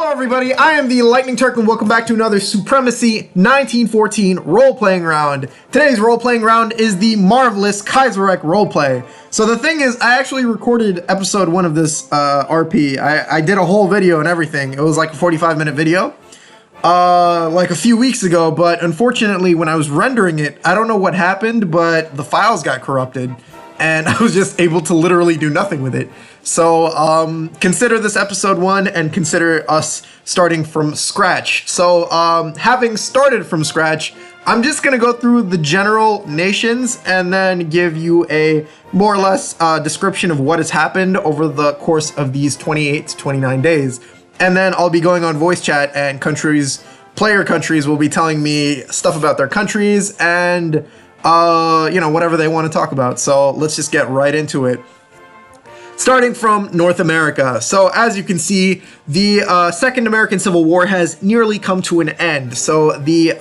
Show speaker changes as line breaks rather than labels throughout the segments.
Hello everybody, I am the LightningTurk and welcome back to another Supremacy 1914 role-playing round. Today's role-playing round is the marvelous Kaiserreich roleplay. So the thing is, I actually recorded episode 1 of this RP. I did a whole video and everything. It was like a 45-minute video, like a few weeks ago, but unfortunately when I was rendering it, I don't know what happened, but the files got corrupted and I was just able to literally do nothing with it. So consider this episode 1 and consider us starting from scratch. So having started from scratch, I'm just gonna go through the general nations and then give you a more or less description of what has happened over the course of these 28 to 29 days. And then I'll be going on voice chat and player countries will be telling me stuff about their countries and you know, whatever they want to talk about. So let's just get right into it. Starting from North America. So as you can see, the Second American Civil War has nearly come to an end. So the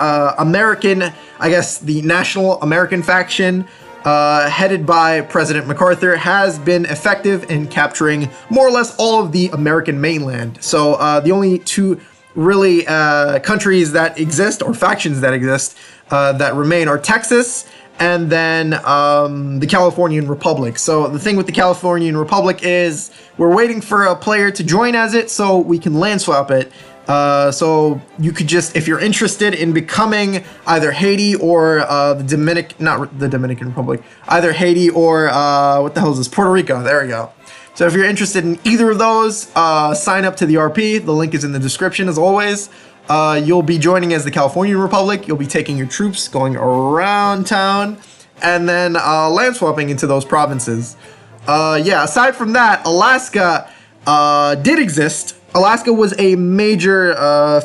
the National American faction, headed by President MacArthur, has been effective in capturing more or less all of the American mainland. So the only two really countries that exist, or factions that exist, that remain are Texas and then the Californian Republic. So the thing with the Californian Republic is we're waiting for a player to join as it so we can land swap it. So you could just, if you're interested in becoming either Haiti or not the Dominican Republic, either Haiti or what the hell is this? Puerto Rico. There we go. So if you're interested in either of those, sign up to the RP. The link is in the description as always. You'll be joining as the Californian Republic. You'll be taking your troops, going around town, and then land swapping into those provinces. Yeah, aside from that, Alaska did exist. Alaska was a major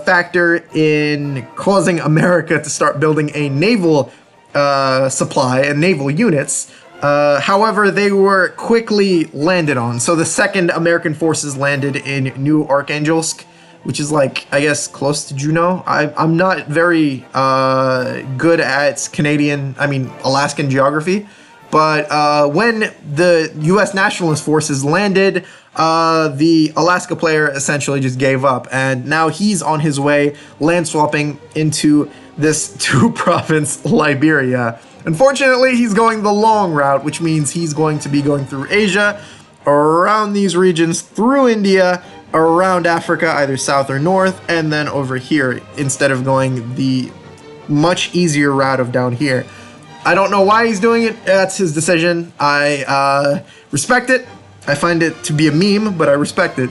factor in causing America to start building a naval supply and naval units. However, they were quickly landed on. So the 2nd American Forces landed in New Archangelisk, which is like, I guess, close to Juneau. I'm not very good at Alaskan geography, but when the U.S. Nationalist Forces landed, the Alaska player essentially just gave up, and now he's on his way land swapping into this 2-province Liberia. Unfortunately, he's going the long route, which means he's going to be going through Asia, around these regions, through India, around Africa, either south or north, and then over here, instead of going the much easier route of down here. I don't know why he's doing it. That's his decision. I respect it. I find it to be a meme, but I respect it.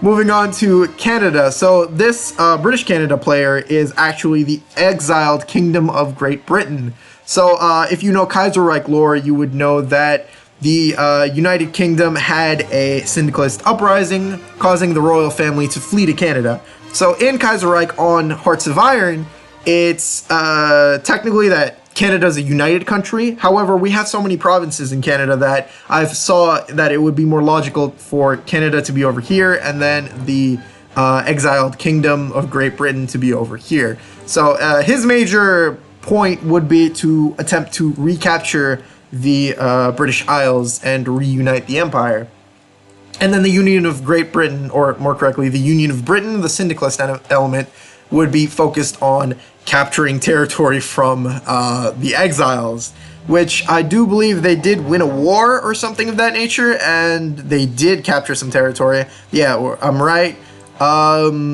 Moving on to Canada. So this British Canada player is actually the exiled Kingdom of Great Britain. So if you know Kaiserreich lore, you would know that the United Kingdom had a syndicalist uprising, causing the royal family to flee to Canada. So in Kaiserreich on Hearts of Iron, it's technically that Canada's a united country. However, we have so many provinces in Canada that I saw that it would be more logical for Canada to be over here and then the exiled Kingdom of Great Britain to be over here. So his major point would be to attempt to recapture the British Isles and reunite the empire. And then the Union of Great Britain, or more correctly, the Union of Britain, the syndicalist element, would be focused on capturing territory from the exiles, which I do believe they did win a war or something of that nature, and they did capture some territory. Yeah, I'm right.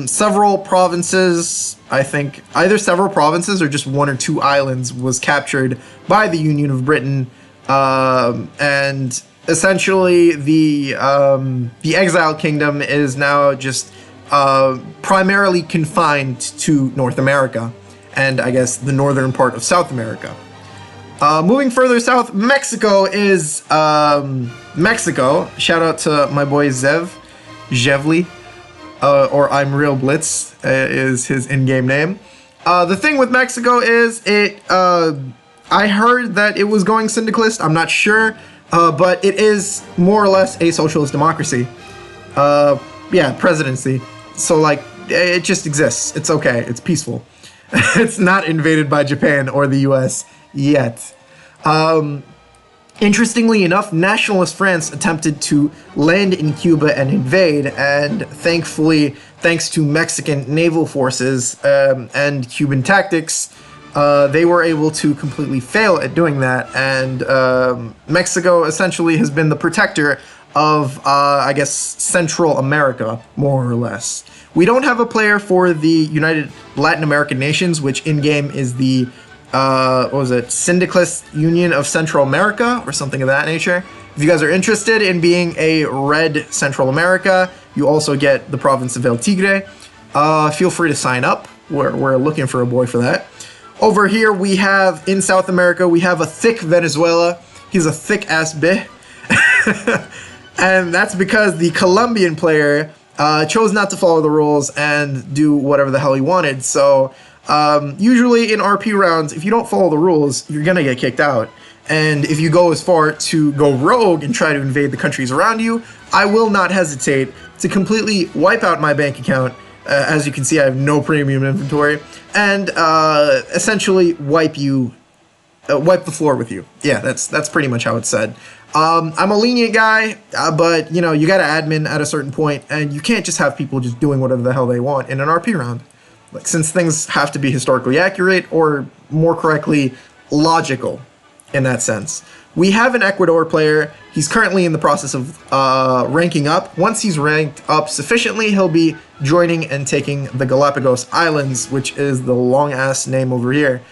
Several provinces, I think, either several provinces or just 1 or 2 islands was captured by the Union of Britain. And essentially the exiled kingdom is now just primarily confined to North America and I guess the northern part of South America. Moving further south, Mexico is Mexico. Shout out to my boy Zevly, or I'm Real Blitz is his in-game name. The thing with Mexico is I heard that it was going syndicalist. I'm not sure, but it is more or less a socialist democracy. Yeah, presidency. So like, it just exists. It's okay. It's peaceful. It's not invaded by Japan or the US yet. Interestingly enough, nationalist France attempted to land in Cuba and invade, and thankfully thanks to Mexican naval forces and Cuban tactics, they were able to completely fail at doing that. And Mexico essentially has been the protector of, I guess, Central America, more or less. We don't have a player for the United Latin American Nations, which in-game is the, what was it, Syndicalist Union of Central America, or something of that nature. If you guys are interested in being a red Central America, you also get the province of El Tigre. Feel free to sign up. We're looking for a boy for that. Over here, we have, in South America, we have a thick Venezuela. He's a thick-ass bitch. And that's because the Colombian player chose not to follow the rules and do whatever the hell he wanted. So usually in RP rounds, if you don't follow the rules, you're gonna get kicked out. And if you go as far to go rogue and try to invade the countries around you, I will not hesitate to completely wipe out my bank account. As you can see, I have no premium inventory, and essentially wipe the floor with you. Yeah, that's pretty much how it's said. I'm a lenient guy, but you know, you gotta admin at a certain point, and you can't just have people just doing whatever the hell they want in an RP round. Like, since things have to be historically accurate, or more correctly, logical in that sense. We have an Ecuador player. He's currently in the process of ranking up. Once he's ranked up sufficiently, he'll be joining and taking the Galapagos Islands, which is the long-ass name over here.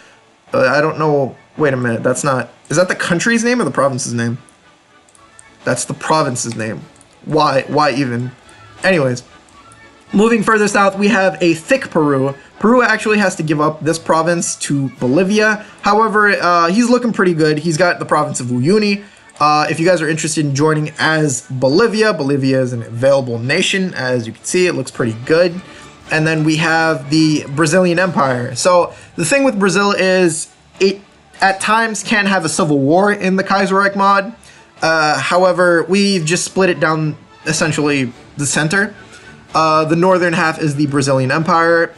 I don't know. Wait a minute. That's not... Is that the country's name or the province's name? That's the province's name. Why? Why even? Anyways, moving further south, we have a thick Peru. Peru actually has to give up this province to Bolivia. However, he's looking pretty good. He's got the province of Uyuni. If you guys are interested in joining as Bolivia, Bolivia is an available nation. As you can see, it looks pretty good. And then we have the Brazilian Empire. So the thing with Brazil is it at times can have a civil war in the Kaiserreich mod. However, we've just split it down essentially the center. The northern half is the Brazilian Empire,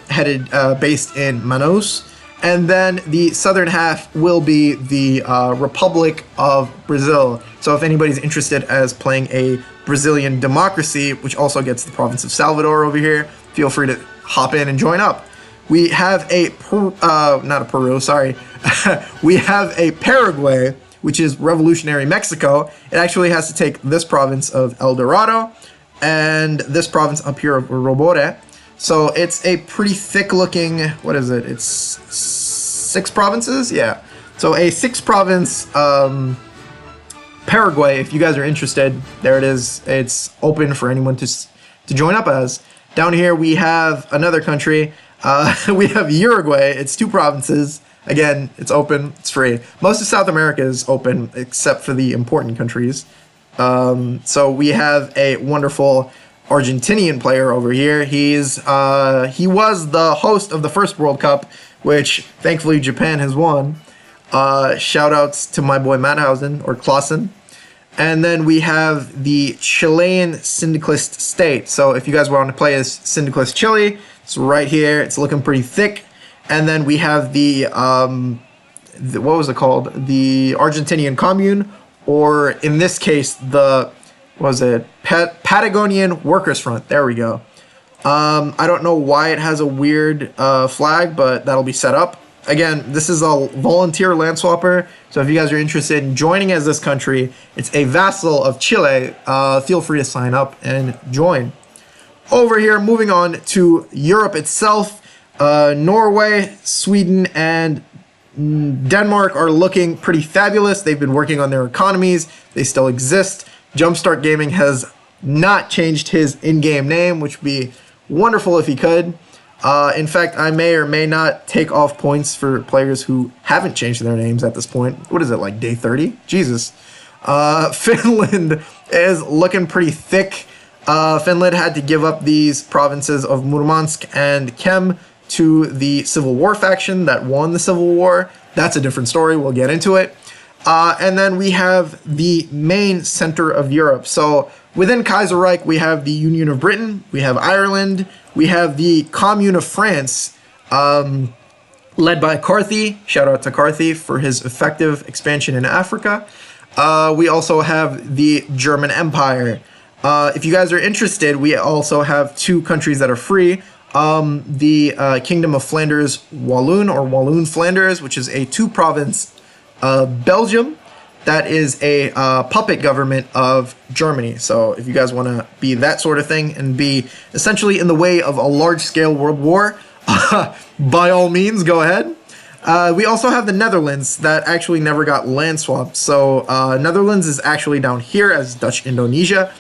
based in Manaus, and then the southern half will be the Republic of Brazil. So if anybody's interested as playing a Brazilian democracy, which also gets the province of Salvador over here, feel free to hop in and join up. We have a we have a Paraguay, which is revolutionary Mexico. It actually has to take this province of El Dorado and this province up here of Robore. So it's a pretty thick looking, what is it? It's 6 provinces? Yeah. So a 6-province Paraguay, if you guys are interested, there it is. It's open for anyone to join up as. Down here we have another country. We have Uruguay. It's 2 provinces. Again, it's open, it's free. Most of South America is open except for the important countries. So we have a wonderful Argentinian player over here. He was the host of the first World Cup, which thankfully Japan has won. Shout outs to my boy Mannhausen, or Clausen. And then we have the Chilean Syndicalist state. So if you guys want to play as Syndicalist Chile, it's right here. It's looking pretty thick. And then we have the what was it called? The Argentinian Commune, or in this case, the, what was it? Patagonian Workers' Front. There we go. I don't know why it has a weird flag, but that'll be set up. Again, this is a volunteer land swapper, so if you guys are interested in joining as this country, it's a vassal of Chile. Feel free to sign up and join. Over here, moving on to Europe itself, Norway, Sweden, and Denmark are looking pretty fabulous. They've been working on their economies. They still exist. Jumpstart Gaming has not changed his in-game name, which would be wonderful if he could. In fact, I may or may not take off points for players who haven't changed their names at this point. What is it, like day 30? Jesus. Finland is looking pretty thick. Finland had to give up these provinces of Murmansk and Kem to the Civil War faction that won the Civil War. That's a different story. We'll get into it. And then we have the main center of Europe. So within Kaiserreich, we have the Union of Britain, we have Ireland, we have the Commune of France, led by Carthy. Shout out to Carthy for his effective expansion in Africa. We also have the German Empire. If you guys are interested, we also have two countries that are free. The Kingdom of Flanders Walloon, or Walloon Flanders, which is a two-province Belgium that is a puppet government of Germany. So if you guys want to be that sort of thing and be essentially in the way of a large-scale world war, by all means, go ahead. We also have the Netherlands that actually never got land swapped. So Netherlands is actually down here as Dutch Indonesia.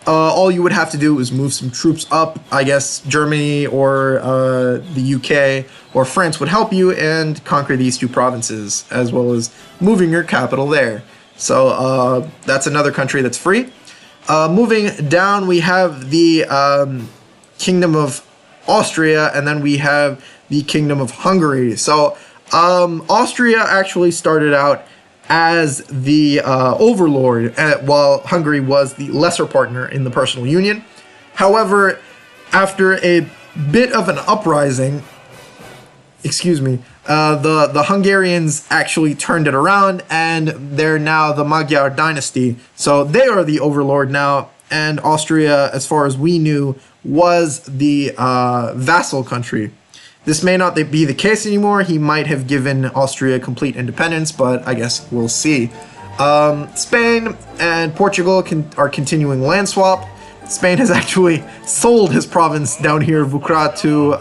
All you would have to do is move some troops up. I guess Germany or the UK or France would help you and conquer these two provinces, as well as moving your capital there. So that's another country that's free. Moving down, we have the Kingdom of Austria, and then we have the Kingdom of Hungary. So Austria actually started out as the overlord, while Hungary was the lesser partner in the personal union. However, after a bit of an uprising, the Hungarians actually turned it around, and they're now the Magyar dynasty. So they are the overlord now, and Austria, as far as we knew, was the vassal country. This may not be the case anymore. He might have given Austria complete independence, but I guess we'll see. Spain and Portugal are continuing land swap. Spain has actually sold his province down here, Vucra, to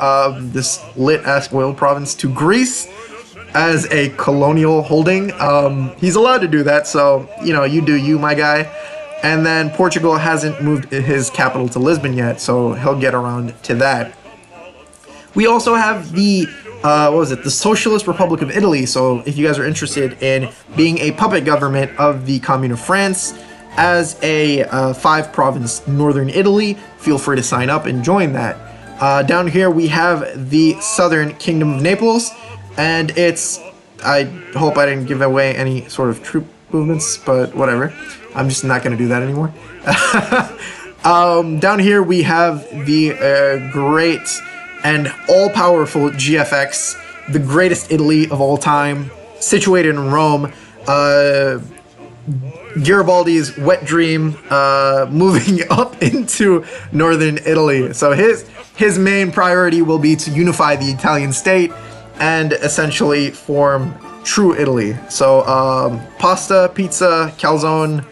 this lit-ass oil province, to Greece as a colonial holding. He's allowed to do that, so, you know, you do you, my guy. And then Portugal hasn't moved his capital to Lisbon yet, so he'll get around to that. We also have the, the Socialist Republic of Italy. So if you guys are interested in being a puppet government of the Commune of France as a 5-province northern Italy, feel free to sign up and join that. Down here we have the Southern Kingdom of Naples, and it's, I hope I didn't give away any sort of troop movements, but whatever. I'm just not going to do that anymore. Down here we have the great and all-powerful GFX, the greatest Italy of all time, situated in Rome. Garibaldi's wet dream, moving up into northern Italy. So his main priority will be to unify the Italian state and essentially form true Italy. So pasta, pizza, calzone,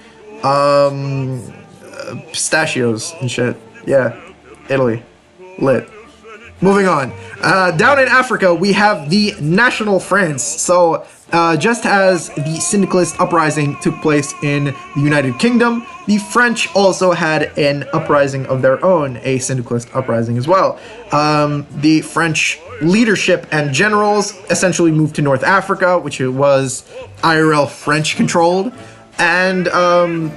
pistachios and shit. Yeah, Italy, lit. Moving on. Down in Africa, we have the National France. So, just as the Syndicalist uprising took place in the United Kingdom, the French also had an uprising of their own, a Syndicalist uprising as well. The French leadership and generals essentially moved to North Africa, which was IRL French-controlled, and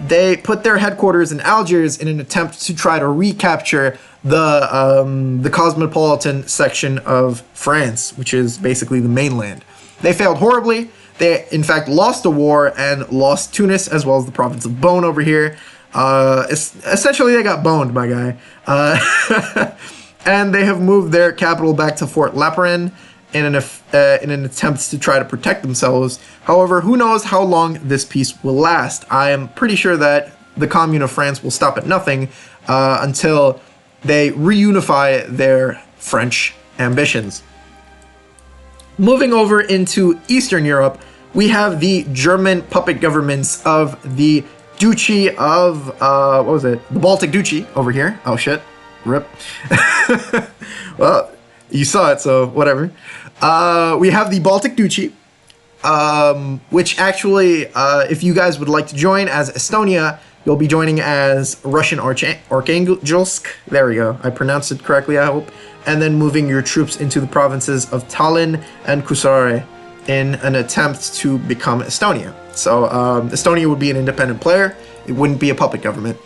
they put their headquarters in Algiers in an attempt to try to recapture the cosmopolitan section of France, which is basically the mainland. They failed horribly. They, in fact, lost a war and lost Tunis as well as the province of Bone over here. Essentially, they got boned, my guy. And they have moved their capital back to Fort Laperin in an attempt to try to protect themselves. However, who knows how long this peace will last. I am pretty sure that the Commune of France will stop at nothing until they reunify their French ambitions. Moving over into Eastern Europe, we have the German puppet governments of the Duchy of, the Baltic Duchy over here. Oh shit, rip. Well, you saw it, so whatever. We have the Baltic Duchy, which actually, if you guys would like to join as Estonia, you'll be joining as Russian Arkhangelsk. There we go. I pronounced it correctly, I hope. And then moving your troops into the provinces of Tallinn and Kusare in an attempt to become Estonia. So Estonia would be an independent player. It wouldn't be a puppet government.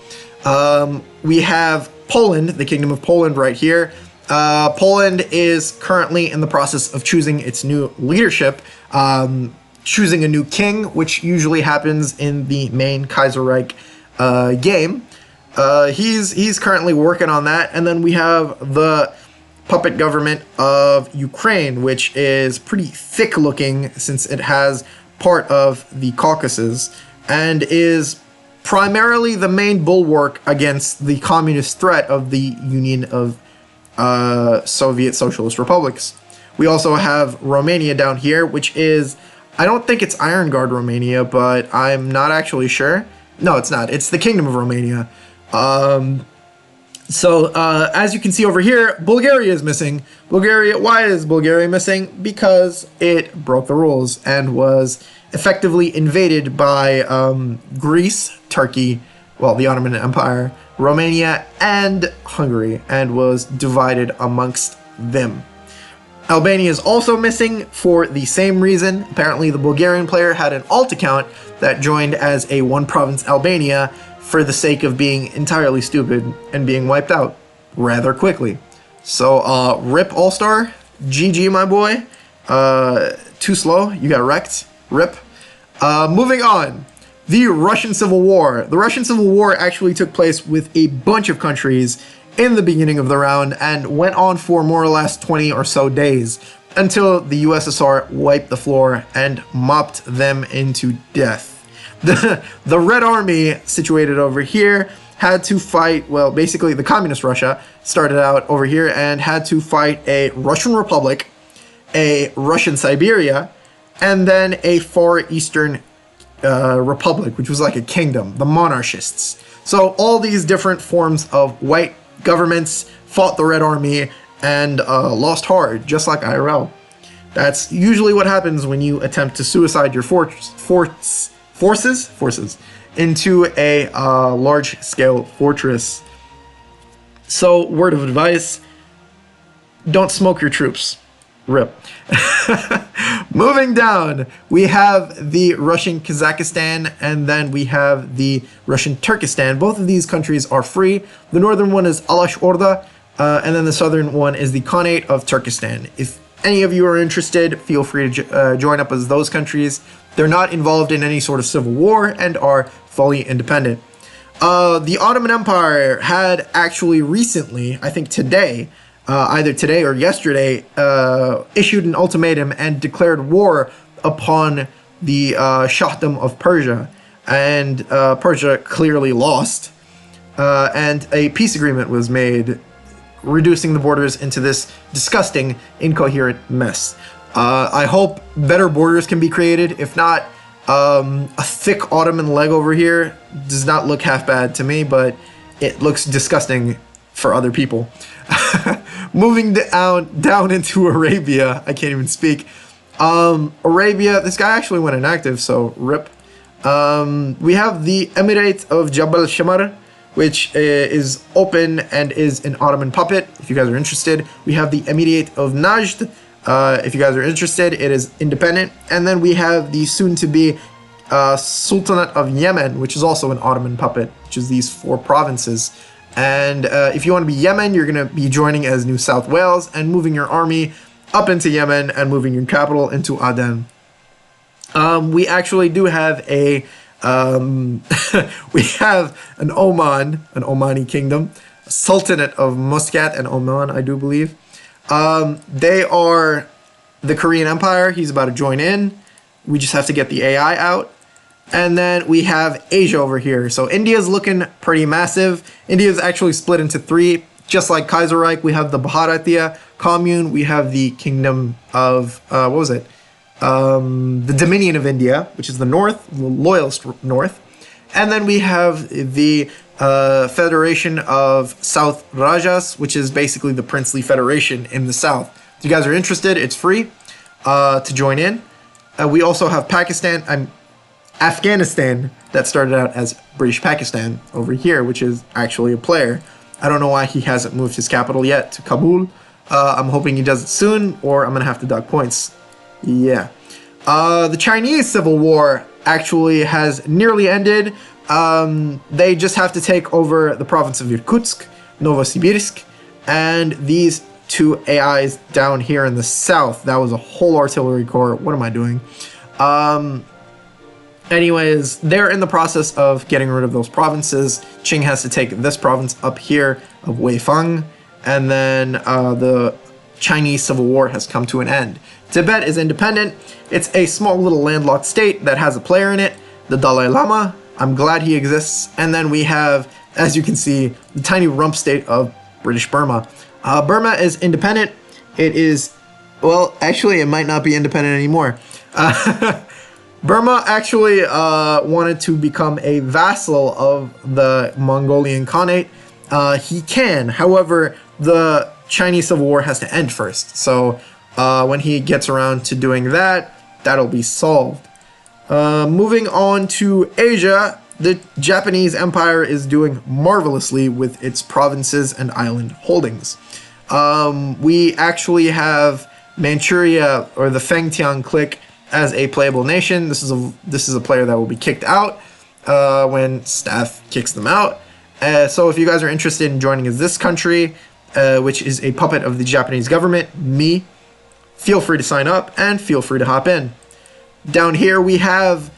We have Poland, the Kingdom of Poland right here. Poland is currently in the process of choosing its new leadership, choosing a new king, which usually happens in the main Kaiserreich game. He's currently working on that. And then we have the puppet government of Ukraine, which is pretty thick looking since it has part of the Caucasus and is primarily the main bulwark against the communist threat of the Union of Soviet Socialist Republics. We also have Romania down here, which is, I don't think it's Iron Guard Romania, but I'm not actually sure. No, it's not. It's the Kingdom of Romania. As you can see over here, Bulgaria is missing. Why is Bulgaria missing? Because it broke the rules and was effectively invaded by Greece, Turkey, well, the Ottoman Empire, Romania, and Hungary, and was divided amongst them. Albania is also missing for the same reason. Apparently, the Bulgarian player had an alt account that joined as a one-province Albania for the sake of being entirely stupid and being wiped out rather quickly. So, rip All-Star, GG my boy, too slow, you got wrecked, rip. Moving on, the Russian Civil War. The Russian Civil War actually took place with a bunch of countries in the beginning of the round and went on for more or less 20 or so days until the USSR wiped the floor and mopped them into death. The Red Army, situated over here, had to fight, well, basically the Communist Russia started out over here and had to fight a Russian Republic, a Russian Siberia, and then a Far Eastern Republic, which was like a kingdom, the monarchists. So all these different forms of white governments fought the Red Army and lost hard, just like IRL. That's usually what happens when you attempt to suicide your forces into a large-scale fortress. So, word of advice, don't smoke your troops. Rip. Moving down, we have the Russian Kazakhstan, and then we have the Russian Turkestan. Both of these countries are free. The northern one is Alash Orda, and then the southern one is the Khanate of Turkestan. If any of you are interested, feel free to join up as those countries. They're not involved in any sort of civil war and are fully independent. The Ottoman Empire had actually recently, I think today, either today or yesterday, issued an ultimatum and declared war upon the Shahdom of Persia. And Persia clearly lost. And a peace agreement was made, reducing the borders into this disgusting, incoherent mess. I hope better borders can be created. If not, a thick Ottoman leg over here does not look half bad to me, but it looks disgusting for other people. Moving down into Arabia, I can't even speak. Arabia, this guy actually went inactive, so rip. We have the Emirate of Jabal Shamar, which is open and is an Ottoman puppet, if you guys are interested. We have the Emirate of Najd. If you guys are interested, it is independent. And then we have the soon-to-be Sultanate of Yemen, which is also an Ottoman puppet, which is these 4 provinces. And if you want to be Yemen, you're going to be joining as New South Wales and moving your army up into Yemen and moving your capital into Aden. We actually do have a we have an Omani kingdom, a Sultanate of Muscat and Oman, I do believe. They are the Korean Empire. He's about to join in. We just have to get the AI out. And then we have Asia over here. So India's looking pretty massive. India's actually split into 3. Just like Kaiserreich, we have the Bharatiya commune. We have the Kingdom of, the Dominion of India, which is the north, the loyalist north. And then we have the Federation of South Rajas, which is basically the princely federation in the south. If you guys are interested, it's free to join in. We also have Afghanistan, that started out as British Pakistan over here, which is actually a player. I don't know why he hasn't moved his capital yet to Kabul. I'm hoping he does it soon, or I'm going to have to dock points. Yeah. The Chinese Civil War actually has nearly ended. They just have to take over the province of Irkutsk, Novosibirsk, and these 2 AIs down here in the south. That was a whole artillery corps. What am I doing? Anyways, they're in the process of getting rid of those provinces. Qing has to take this province up here of Weifang, and then the Chinese Civil War has come to an end. Tibet is independent. It's a small little landlocked state that has a player in it, the Dalai Lama, I'm glad he exists. And then we have, as you can see, the tiny rump state of British Burma. Burma is independent. It is, well, actually, it might not be independent anymore. Burma actually wanted to become a vassal of the Mongolian Khanate. He can, however, the Chinese Civil War has to end first. So when he gets around to doing that, that'll be solved. Moving on to Asia, the Japanese Empire is doing marvelously with its provinces and island holdings. We actually have Manchuria, or the Fengtian clique, as a playable nation. This is a player that will be kicked out when staff kicks them out. So if you guys are interested in joining this country, which is a puppet of the Japanese government, me, feel free to sign up and feel free to hop in. Down here we have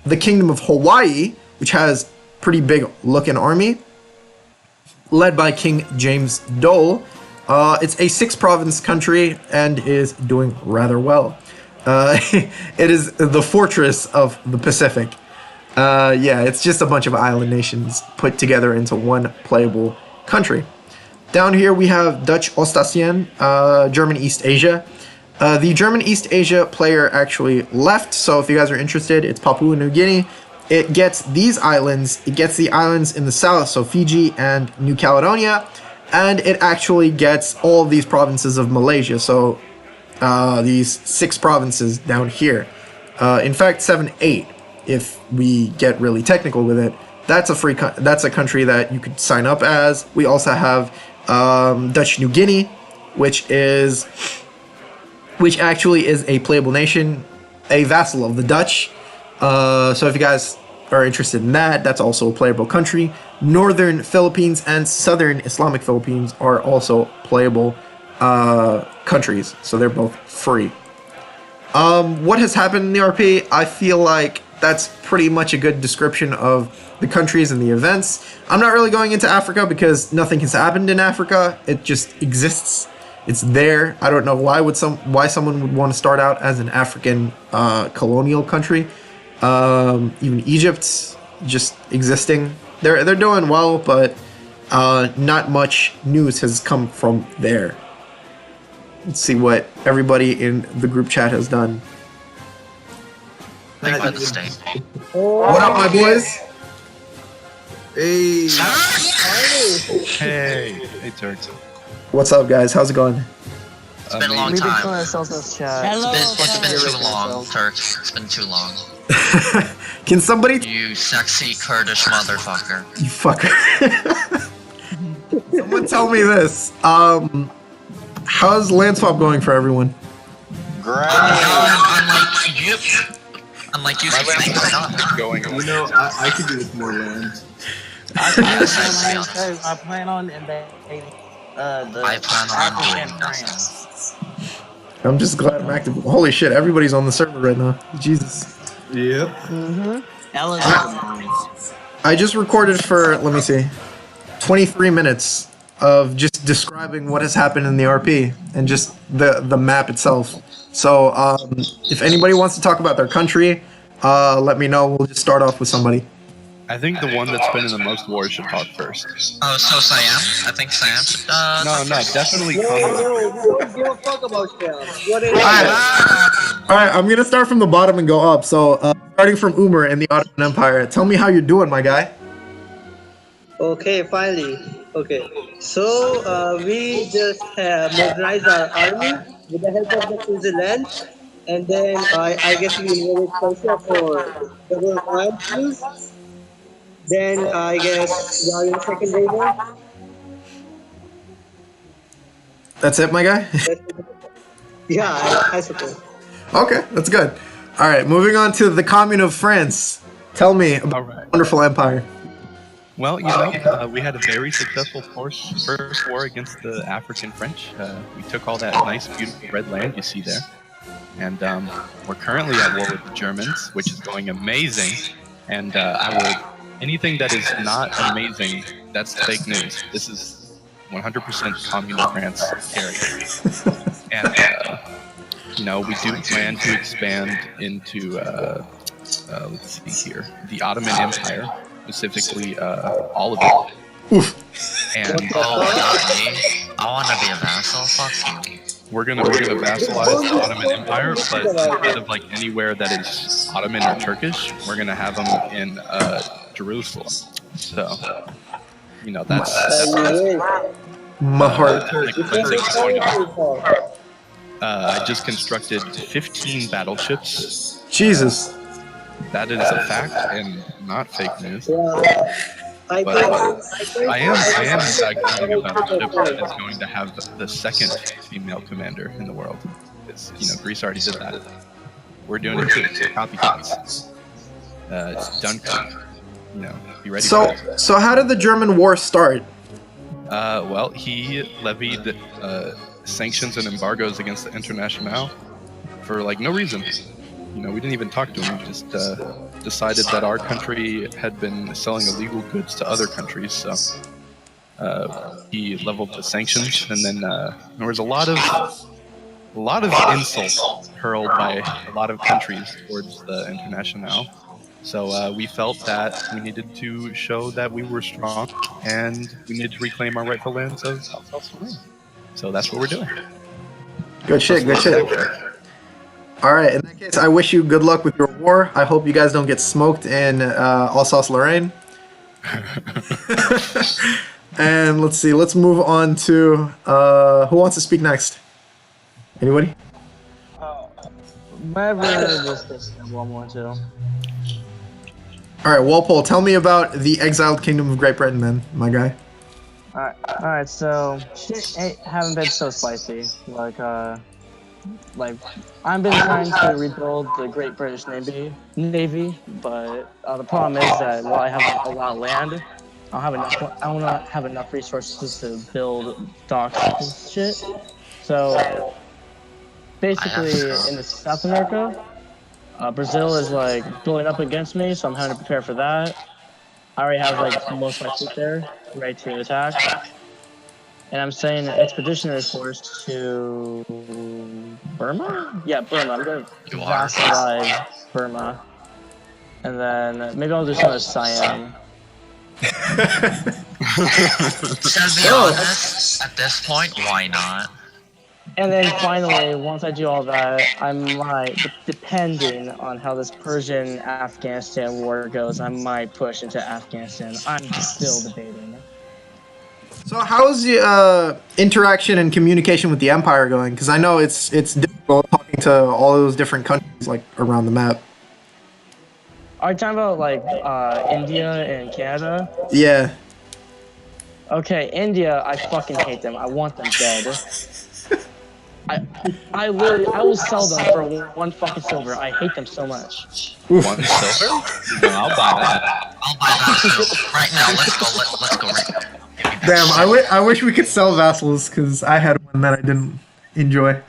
the Kingdom of Hawaii, which has pretty big looking army, led by King James Dole. It's a 6-province country and is doing rather well. It is the fortress of the Pacific. Yeah, it's just a bunch of island nations put together into one playable country. Down here we have Dutch Ostasien, German East Asia. The German East Asia player actually left, so if you guys are interested, it's Papua New Guinea. It gets these islands, it gets the islands in the south, so Fiji and New Caledonia, and it actually gets all of these provinces of Malaysia, so these 6 provinces down here. In fact, 7, 8, if we get really technical with it. That's a country that you could sign up as. We also have Dutch New Guinea, which actually is a playable nation, a vassal of the Dutch. So if you guys are interested in that, that's also a playable country. Northern Philippines and Southern Islamic Philippines are also playable countries, so they're both free. What has happened in the RP? I feel like that's pretty much a good description of the countries and the events. I'm not really going into Africa because nothing has happened in Africa. It just exists. It's there. I don't know why someone would want to start out as an African colonial country. Even Egypt just existing. They're doing well, but not much news has come from there. Let's see what everybody in the group chat has done.
Think by the state.
What up, my boys?
Hey.
Hey, Turk.
What's up, guys? How's it going?
It's been a long
We've been
time.
calling ourselves as chat.
It's been too long, Turk. It's been too long.
Can somebody...
You sexy Kurdish motherfucker.
You fucker. Someone tell me this. How's land swap going for everyone?
Unlike you, thanks not.
Going on. You know, I could do with more land.
I plan on invading the
I plan on
African
doing
France.
I'm just glad I'm active. Holy shit, everybody's on the server right now. Jesus.
Yep.
I just recorded for, let me see, 23 minutes of just describing what has happened in the RP and just the map itself. So if anybody wants to talk about their country, let me know. We'll just start off with somebody.
I think the one that's been in the most wars should talk first.
Oh, so Siam? I think Siam should,
No, definitely
No,
Congo.
don't give a fuck about Siam. What is
Alright, I'm gonna start from the bottom and go up. So starting from Umar in the Ottoman Empire, tell me how you're doing, my guy.
Okay, finally. Okay, so we just have modernized our army with the help of the Switzerland, and then I guess we invaded Persia for double oil use. Then I guess we are in the second wave now.
That's it, my guy?
Yeah, I suppose.
Okay, that's good. Alright, moving on to the Commune of France. Tell me about
All right.
the wonderful empire.
Well, you know, we had a very successful first war against the African French. We took all that nice, beautiful red land you see there. And we're currently at war with the Germans, which is going amazing. And anything that is not amazing, that's fake news. This is 100% communal France area. And, you know, we do plan to expand into let's see here, the Ottoman Empire, specifically all of it.
Oof.
And
Oh, not me. I want to be a vassal. Fuck you.
we're gonna vassalize the Ottoman Empire, but instead of like anywhere that is Ottoman or Turkish, we're gonna have them in Jerusalem. So, you know, that's
My heart.
ethnic cleansing is going on. I just constructed 15 battleships.
Jesus.
That is a fact and not fake news.
I
But I am in fact building a battleship that is going to have the second female commander in the world. It's, you know, Greece already did that. We're doing it too. Copycats. It's Dunkirk. You know, be ready for it.
So how did the German war start?
Well, he levied sanctions and embargoes against the Internationale for like no reason. You know, we didn't even talk to him. We just decided that our country had been selling illegal goods to other countries, so he leveled the sanctions, and then there was a lot of insults hurled by a lot of countries towards the Internationale. So we felt that we needed to show that we were strong, and we needed to reclaim our rightful lands of Alsace-Lorraine. So that's what we're doing.
Good shit, good shit. Alright, in that case, I wish you good luck with your war. I hope you guys don't get smoked in Alsace-Lorraine. And let's see, let's move on to who wants to speak next? Anybody?
Whatever this is, one more too.
Alright, Walpole, tell me about the exiled kingdom of Great Britain then, my guy.
Alright, so shit haven't been so spicy. Like I've been trying to rebuild the Great British Navy, but the problem is that while I have a lot of land, I don't have enough resources to build docks and shit. So basically, in the South America, Brazil is like building up against me, so I'm having to prepare for that. I already have like most of my troops there, ready to attack. And I'm sending an expeditionary force to Burma? Yeah, Burma. I'm going to vassalize Burma. And then maybe I'll do some of Siam.
To be honest, at this point, why not?
And then finally, once I do all that, I might, depending on how this Persian-Afghanistan war goes, I might push into Afghanistan. I'm still debating.
So how's the interaction and communication with the Empire going? Because I know it's difficult talking to all those different countries like around the map.
Are you talking about like India and Canada?
Yeah.
Okay, India, I fucking hate them. I want them dead. I will sell them for one fucking silver. I hate them so much.
One silver? No, I'll buy that.
I'll buy that right now. Let's go right now.
Damn, I wish we could sell vassals because I had one that I didn't enjoy.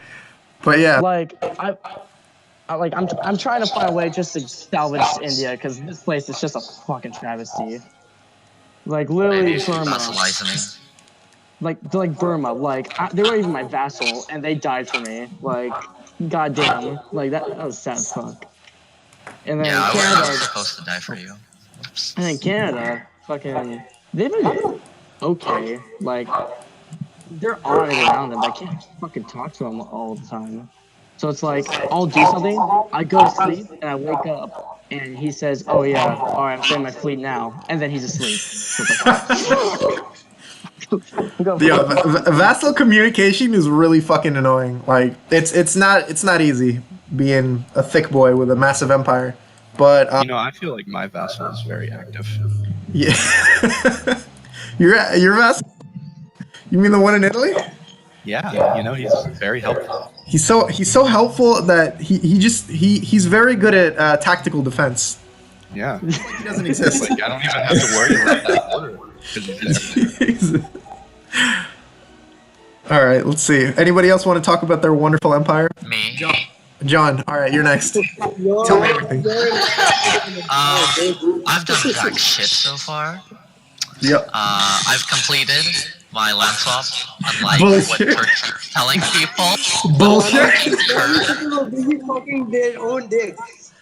But yeah.
Like I'm trying to find a way just to salvage India because this place is just a fucking travesty. Like literally
Maybe you should
Burma.
vassalize me.
Like Burma, they were even my vassal and they died for me. Like, goddamn, like that was sad as fuck. And then
Yeah, I
Canada,
was supposed to die for you. Oops.
and then Canada, fucking, they've been okay. Like, they're alright around them, but I can't fucking talk to them all the time. So it's like, I'll do something, I go to sleep, and I wake up, and he says, oh yeah, alright, I'm sending my fleet now, and then he's asleep. So it's like,
Yeah, vassal communication is really fucking annoying. Like it's not easy being a thick boy with a massive empire. But
You know, I feel like my vassal is very active.
yeah, your vassal. You mean the one in Italy?
Yeah, you know, he's very helpful.
He's so helpful that he's very good at tactical defense.
Yeah.
He doesn't exist.
Like, I don't even have to worry about that order.
All right, let's see. Anybody else want to talk about their wonderful empire?
Me.
John, all right, you're next. Tell me everything.
I've done jack shit so far.
Yep.
I've completed my land swap, unlike
Bullshit.
what Turks are telling people.
Bullshit.
People busy fucking their own dicks.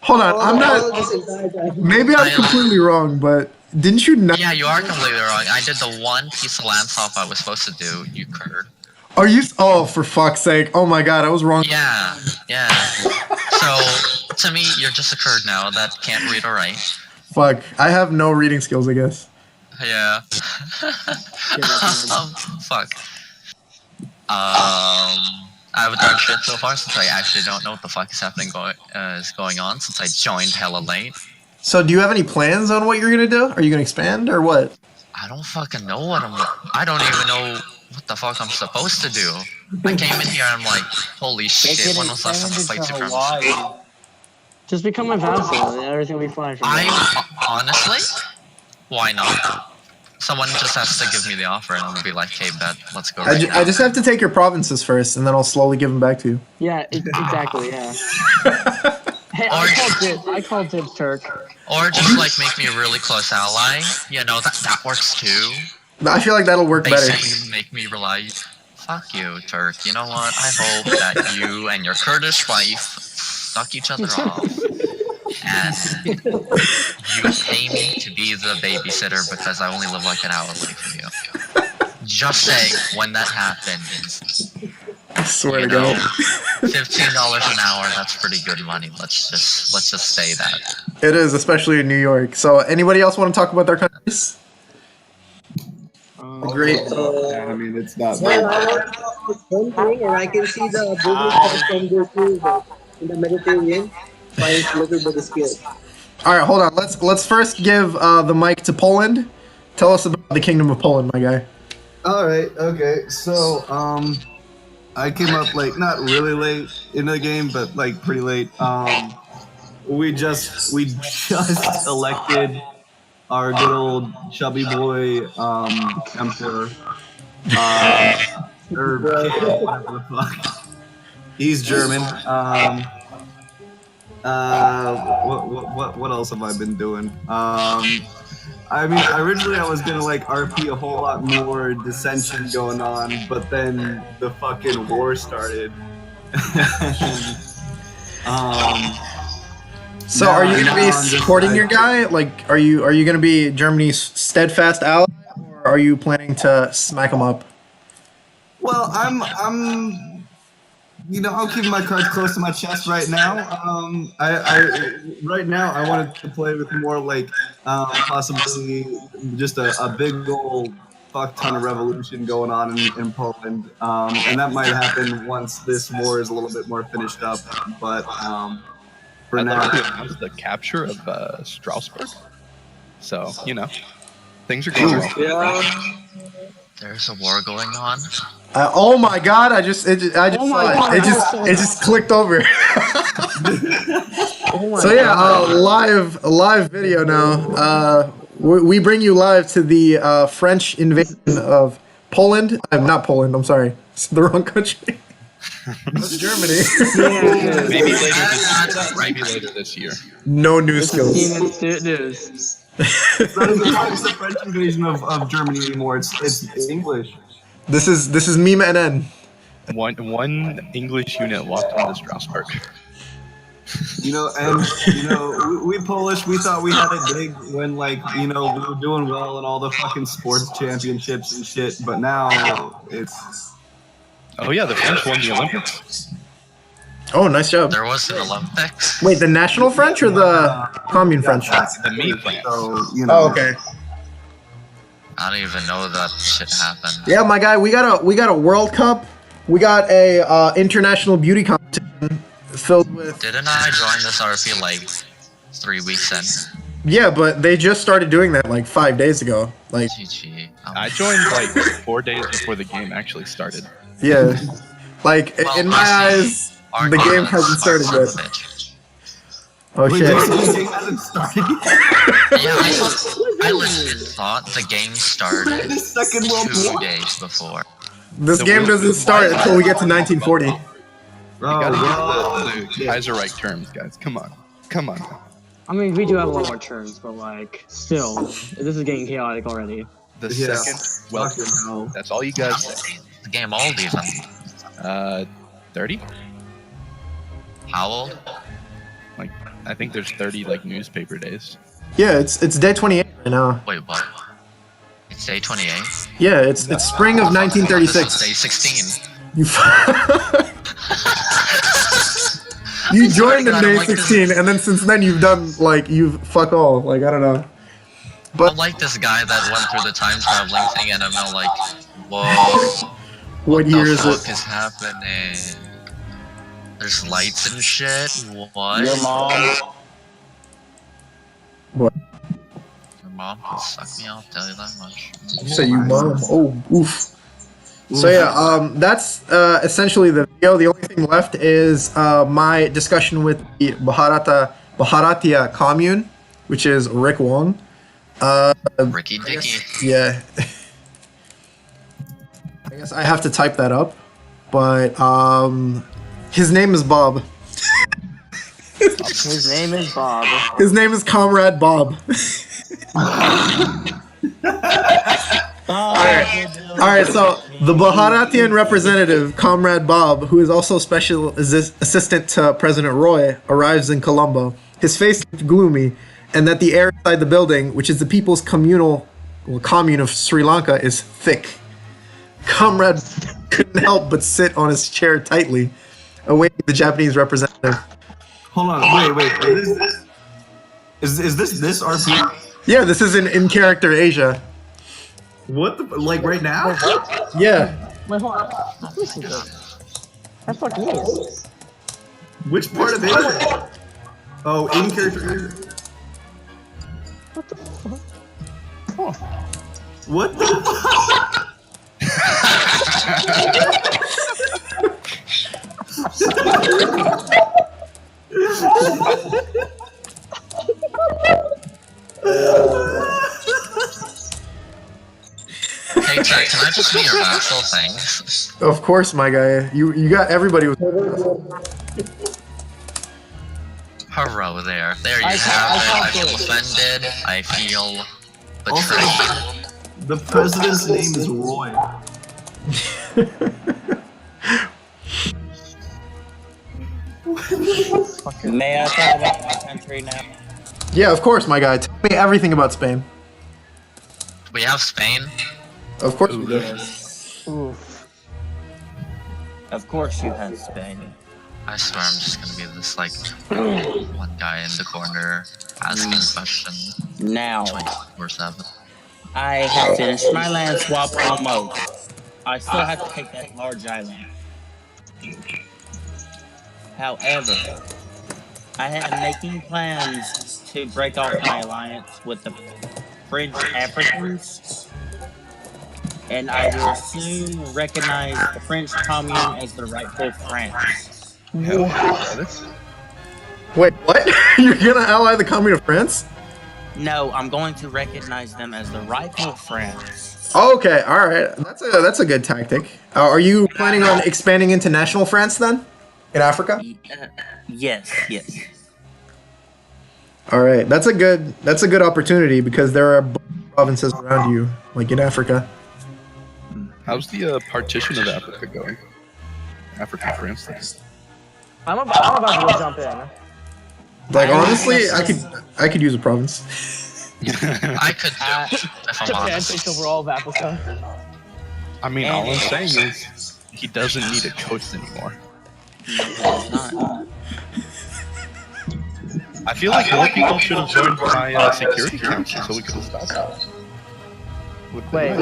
Hold on, I'm
all
not.
this entire time.
Maybe I'm completely wrong, but didn't you not?
Yeah, you are completely wrong. I did the one piece of land swap I was supposed to do, you curd.
Are you? Oh, for fuck's sake! Oh my god, I was wrong.
Yeah, yeah. So, to me, you're just a curd now that can't read or write.
Fuck, I have no reading skills, I guess.
Yeah. Fuck. I haven't done shit so far since I actually don't know what the fuck is happening is going on since I joined hella late.
So, do you have any plans on what you're gonna do? Are you gonna expand or what?
I don't fucking know what I don't even know what the fuck I'm supposed to do. I came in here and I'm like, holy shit, when was the last time I played Supremacy?
Just become a vassal and everything will be fine from there.
Honestly, why not? Someone just has to give me the offer and I'm gonna be like, hey, bet, let's go right now.
I just have to take your provinces first, and then I'll slowly give them back to you.
Yeah, exactly, yeah. Hey, I called dibs, Turk.
Or just like make me a really close ally. You know, that works too.
I feel like that'll work better.
Basically make me rely. Fuck you, Turk. You know what? I hope that you and your Kurdish wife suck each other off. And you pay me to be the babysitter because I only live like an hour away from you. Just saying, when that happens,
I swear to
you know,
God.
$15 an hour, that's pretty good money. Let's just say that.
It is, especially in New York. So, anybody else want to talk about their countries? Great.
I mean, it's not
Well,
very
I want to talk about one thing, and I can see the business from this too, in the Mediterranean. Finds a little bit of skill.
All right, hold on. Let's first give the mic to Poland. Tell us about the Kingdom of Poland, my guy.
All right. Okay. So, I came up like not really late in the game, but like pretty late. We just elected our good old chubby boy emperor. Or whatever the fuck. He's German. What else have I been doing? I mean, originally I was gonna like RP a whole lot more dissension going on, but then the fucking war started.
So, are you gonna be supporting your guy? Like, are you gonna be Germany's steadfast ally, or are you planning to smack him up?
Well, I'm I'm keeping my cards close to my chest right now. Right now I wanted to play with more like possibly just a big old fuck ton of revolution going on in Poland, and that might happen once this war is a little bit more finished up. But for
I'd
now,
like to announce the capture of Strasbourg. So things are going well.
Yeah.
There's a war going on.
Oh my God! I just saw it. It just clicked over. So yeah, live video now. We bring you live to the French invasion of Poland. Not Poland. I'm sorry, it's the wrong country. It's Germany.
Maybe later this year.
No new skills.
News.
it's not the French invasion of Germany anymore. It's English.
This is meme NN.
One English unit walked into Strasbourg.
We Polish, we thought we had it big when we were doing well in all the fucking sports championships and shit, but now it's...
Oh yeah, the French won the Olympics.
Oh, nice job.
There was an Olympics.
Wait, the national French or the commune French?
The meme French.
So,
Oh, okay.
I don't even know that shit happened.
Yeah, my guy, we got a World Cup. We got a international beauty competition filled with.
Didn't I join this RP like 3 weeks in?
Yeah, but they just started doing that like 5 days ago. Like,
GG.
I joined like 4 days before the game actually started.
yeah, like
Well,
in my eyes,
our
the game
defense
hasn't started
are
yet.
son of a bitch.
Oh
Wait,
shit!
this game hasn't started yet?
Yeah, I legit thought the game started
The Second World
2
War?
days before.
This game doesn't start until we get to 1940.
You gotta
Oh,
use the Kaiserreich terms, guys. Come on.
I mean, we do have a lot more turns, but like, still, this is getting chaotic already.
The
Yeah.
second welcome.
Fucking hell.
That's all you guys say.
The game old even.
30?
How old?
Like I think there's 30 like newspaper days.
Yeah, it's day 28 right now.
Wait, what? It's day 28?
Yeah, it's spring of
This was
1936.
day 16.
You you joined in May 16, and then since then you've done you've fuck all. Like I don't know. But
I'm like this guy that went through the time traveling thing, and I'm now like, whoa.
what year is
What the fuck
it?
is happening? There's lights and shit? What?
Your mom.
What?
Your mom can suck me, I'll tell you that much.
You say you mom? Oh, oof. So yeah, that's essentially the video. The only thing left is my discussion with the Bharatiya commune, which is Rick Wong.
Ricky Dicky.
Yeah. I guess I have to type that up, but his name is Bob.
His name is Bob.
His name is Comrade Bob. Alright, so the Bharatian representative, Comrade Bob, who is also special assistant to President Roy, arrives in Colombo. His face is gloomy, and that the air inside the building, which is the people's commune of Sri Lanka, is thick. Comrade couldn't help but sit on his chair tightly, awaiting the Japanese representative.
Hold on, wait. Is this RP?
Yeah, this is in character Asia.
What the like right now?
Yeah.
Wait, hold on. Listen to this. That fucking is.
Which part of it? Oh, in character.
What the fuck?
What the fuck?
Hey, Jack, can I just be your vassal? Thanks.
Of course, my guy. You got everybody with.
Hurrah there. There you have it. I feel offended. I feel betrayed.
The president's name is Roy.
May I talk about my country now?
Yeah, of course, my guy. Tell me everything about Spain.
We have Spain.
Of course we do.
Yes.
Oof.
Of course you have Spain.
I swear I'm just gonna be this, like, one guy in the corner asking questions
Now,
24/7.
I have finished my land swap almost. I still have to take that large island. However, I am making plans to break off my alliance with the French Africans, and I will soon recognize the French commune as the rightful France.
Hell yeah, brother.
Wait, what? You're gonna ally the Commune of France?
No, I'm going to recognize them as the rightful France.
Okay, all right. That's a good tactic. Are you planning on expanding into national France then, in Africa?
Yes.
All right, that's a good opportunity because there are provinces around you, like in Africa.
How's the partition of Africa going? Africa, for instance.
I'm about to go jump in.
Like honestly, I could use a province.
I could do, if I'm
Japan
honest.
takes over all of Africa.
I mean, all I'm saying is he doesn't need a coast anymore.
It's not.
I feel like more people should have joined my security council so we could have stopped that.
Wait.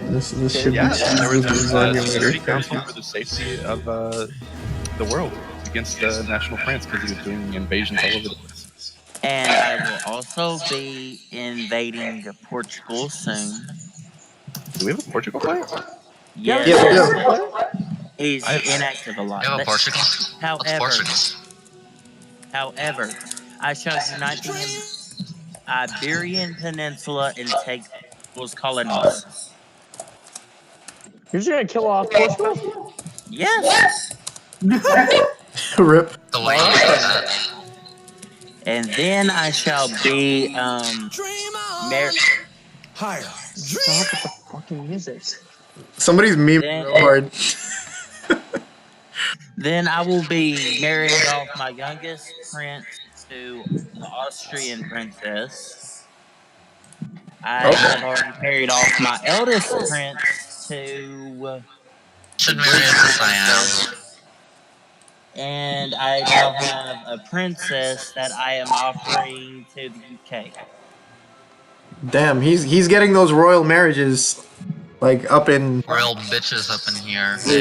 This should
Yeah,
be
there was a
easily
security
emulated.
council for the safety of the world against National France because he was doing invasions all over the place.
And I will also be invading Portugal soon.
Do we have a Portugal player?
Yes.
Yeah.
He's inactive a lot.
You have a Portugal? What's Portugal?
However, I shall unite the Iberian Peninsula and take those colonies.
You're just gonna kill off Portugal?
Yes.
Rip.
The way you say that.
And then I shall be married.
Stop with the fucking music.
Somebody's memeing real hard.
Then I will be marrying off my youngest prince to the Austrian princess. I have already married off my eldest prince to
Should
the
marry a
Greek
Siam.
princess. And I now have a princess that I am offering to the UK.
Damn, he's getting those royal marriages, like up in.
Royal bitches up in here.
Yeah,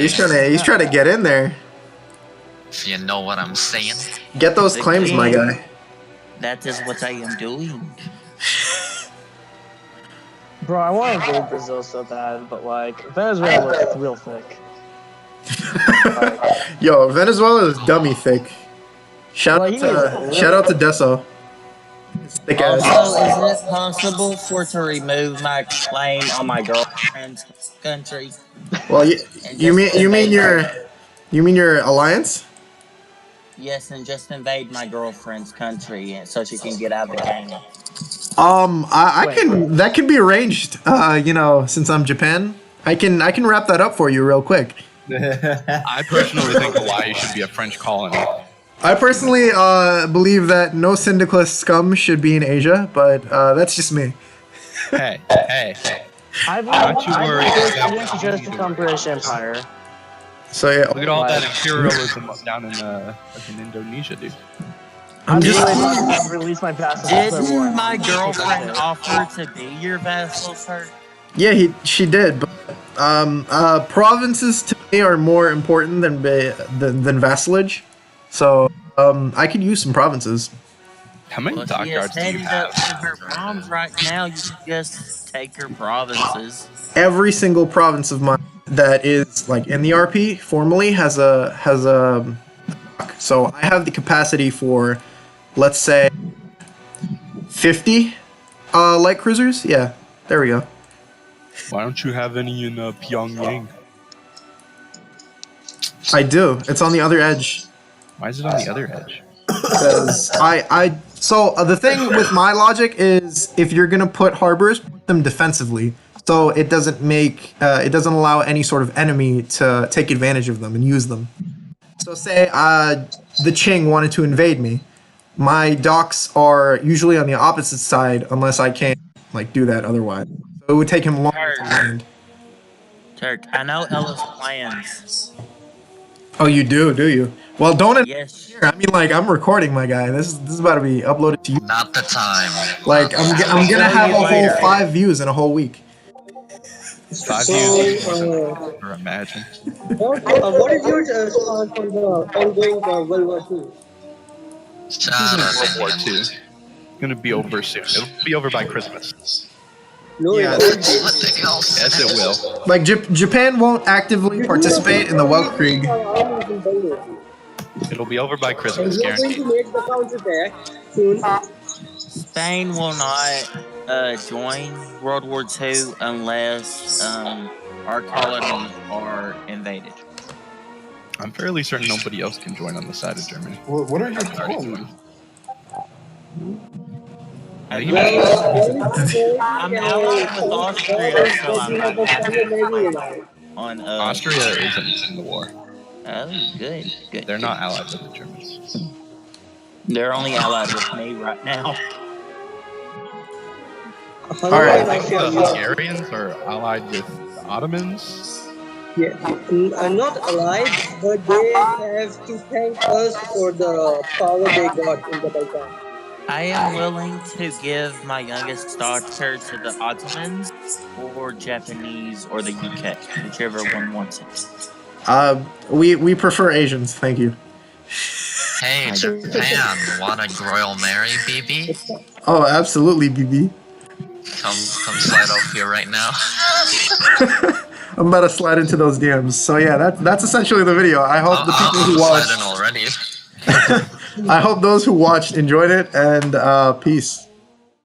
he's trying to get in there.
If you know what I'm saying.
Get those
The
claims, my
king.
guy.
That is what I am doing.
Bro, I want to invade Brazil so bad, but like Venezuela looks real thick.
Yo, Venezuela is dummy thick. Shout
Well,
out to Deso. His thick ass.
Also, is it possible for to remove my claim on my girlfriend's country?
Well,
And
you
just
mean
invade her?
your alliance?
Yes, and just invade my girlfriend's country so she can get out of the game.
I can that can be arranged. You know, since I'm Japan, I can wrap that up for you real quick.
I personally think Hawaii should be a French colony.
I personally believe that no syndicalist scum should be in Asia, but that's just me.
Hey.
I've
Don't you worry about
I
what
just
you
become British Empire.
So yeah,
Look at all that imperialism down in Indonesia, dude.
I'm just
really release my passport.
Didn't my girlfriend offer to be your vassal, sir?
yeah, she did, but provinces to me are more important than vassalage. So I could use some provinces.
How many
Well, she is
dockyards do you
headed up
have?
to her mom's right now. You can just take her provinces.
Every single province of mine that is like in the RP formally has a so I have the capacity for, let's say, 50 light cruisers. Yeah, there we go.
Why don't you have any in Pyongyang?
I do. It's on the other edge.
Why is it on the other edge?
Because the thing with my logic is if you're gonna put harbors, put them defensively, so it doesn't allow any sort of enemy to take advantage of them and use them. So say the Qing wanted to invade me, my docks are usually on the opposite side unless I can't like do that otherwise. So it would take him longer to land.
Turk, I know Ella's plans.
Oh, you do you? Well, don't.
Yes.
I mean, like, I'm recording, my guy. This is about to be uploaded to you.
Not the time.
Like, I'm gonna have a whole 5 views in a whole week.
5 views. Or imagine.
What is your stance on the ongoing World War II?
Shut
World
up.
War II. Gonna be over soon. It'll be over by Christmas.
No,
Yeah,
it won't be.
Something else.
Yes, it will.
Like, Japan won't actively participate in the Weltkrieg.
It'll be over by Christmas,
We are going
guaranteed.
to make the counterattack soon.
Spain will not join World War II unless our colonies are invaded.
I'm fairly certain nobody else can join on the side of Germany.
What are your colonies?
How do you
I'm allied with Austria, so I'm not happy on
Austria isn't in the war.
Oh, good.
They're not allied with the Germans.
They're only allied with me right now.
Alright.
I think the Hungarians are allied with the Ottomans.
Yeah, not allied, but they have to thank us for the power they got in the Balkan.
I am willing to give my youngest daughter to the Ottomans or Japanese or the UK, whichever one wants it.
We prefer Asians, thank you.
Hey, Japan, wanna royal marry, BB?
Oh, absolutely, BB.
Come slide off here right now.
I'm about to slide into those DMs. So yeah, that's essentially the video. I hope the people who
slide in
watched,
already.
I hope those who watched enjoyed it, and peace.